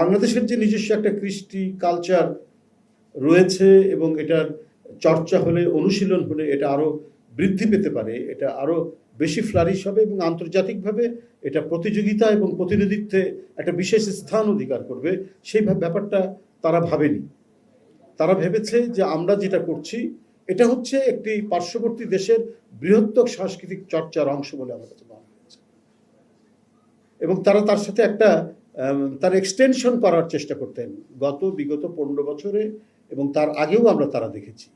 বাংলাদেশের যে নিজস্ব একটা কৃষ্টি কালচার রয়েছে এবং এটার চর্চা হলে অনুশীলন হলে এটা আরো বৃদ্ধি পেতে পারে, এটা আরো বেশি ফ্লারিশ হবে এবং আন্তর্জাতিকভাবে এটা প্রতিযোগিতা এবং প্রতিনিধিত্বে একটা বিশেষ স্থান অধিকার করবে, সেই ব্যাপারটা তারা ভাবেনি। তারা ভেবেছে যে আমরা যেটা করছি এটা হচ্ছে একটি পার্শ্ববর্তী দেশের বৃহত্তর সাংস্কৃতিক চর্চার অংশ বলে আমার কাছে মনে হয়েছে, এবং তারা তার সাথে একটা তার এক্সটেনশন করার চেষ্টা করতেন বিগত 15 বছরে, এবং তার আগেও আমরা তারা দেখেছি।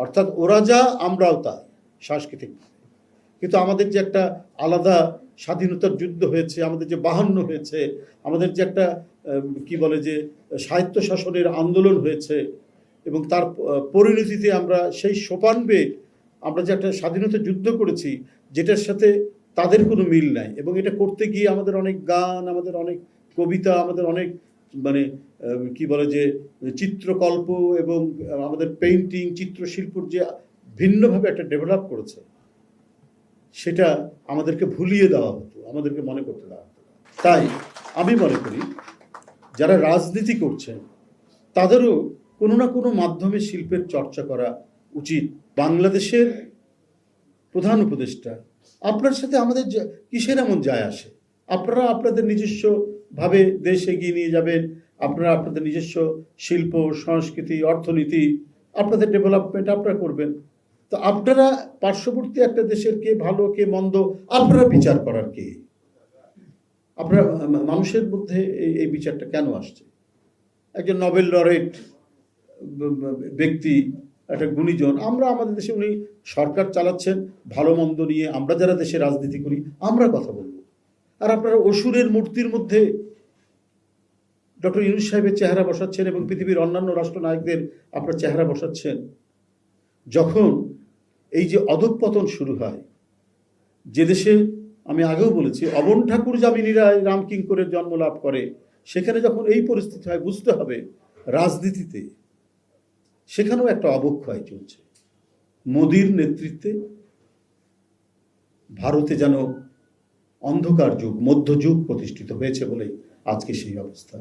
অর্থাৎ ওরা যা আমরাও তা সাংস্কৃতিক। কিন্তু আমাদের যে একটা আলাদা স্বাধীনতার যুদ্ধ হয়েছে, আমাদের যে 52 হয়েছে, আমাদের যে একটা কি বলে যে সাহিত্য শাসনের আন্দোলন হয়েছে, এবং তার পরিণতিতে আমরা সেই সোপান বেয়ে আমরা যে একটা স্বাধীনতা যুদ্ধ করেছি যেটার সাথে তাদের কোনো মিল নাই, এবং এটা করতে গিয়ে আমাদের অনেক গান, আমাদের অনেক কবিতা, আমাদের অনেক মানে কি বলে যে চিত্রকল্প এবং আমাদের পেইন্টিং চিত্রশিল্পর যে ভিন্নভাবে একটা ডেভেলপ করেছে, সেটা আমাদেরকে ভুলিয়ে দেওয়া হতো, আমাদেরকে মনে করতে দেওয়া হতো। তাই আমি মনে করি যারা রাজনীতি করছেন তাদেরও কোনো না কোনো মাধ্যমে শিল্পের চর্চা করা উচিত। বাংলাদেশের প্রধান উপদেষ্টা, আপনার সাথে আমাদের কিসের এমন যায় আসে? আপনারা আপনাদের নিজস্ব ভাবে দেশ এগিয়ে নিয়ে যাবেন, আপনারা আপনাদের নিজস্ব শিল্প সংস্কৃতি অর্থনীতি আপনাদের ডেভেলপমেন্ট আপনারা করবেন। তো আপনারা পার্শ্ববর্তী একটা দেশের কে ভালো কে মন্দ আপনারা বিচার করার কে? আপনারা মানুষের মধ্যে এই বিচারটা কেন আসছে? একজন নোবেল লরেট ব্যক্তি, একটা গুণীজন, আমরা আমাদের দেশে উনি সরকার চালাচ্ছেন, ভালো মন্দ নিয়ে আমরা যারা দেশে রাজনীতি করি আমরা কথা বলবো। আর আপনারা অসুরের মূর্তির মধ্যে ডক্টর ইউনূস সাহেবের চেহারা বসাচ্ছেন এবং পৃথিবীর অন্যান্য রাষ্ট্রনায়কদের আপনার চেহারা বসাচ্ছেন। যখন এই যে অধঃপতন শুরু হয়, যে দেশে আমি আগেও বলেছি অবন ঠাকুর যামিনীরা রামকিঙ্করের জন্ম লাভ করে, সেখানে যখন এই পরিস্থিতি হয় বুঝতে হবে রাজনীতিতে সেখানেও একটা অবক্ষয় চলছে। মোদির নেতৃত্বে ভারতে যেন অন্ধকার যুগ, মধ্যযুগ প্রতিষ্ঠিত হয়েছে বলে আজকে সেই অবস্থা।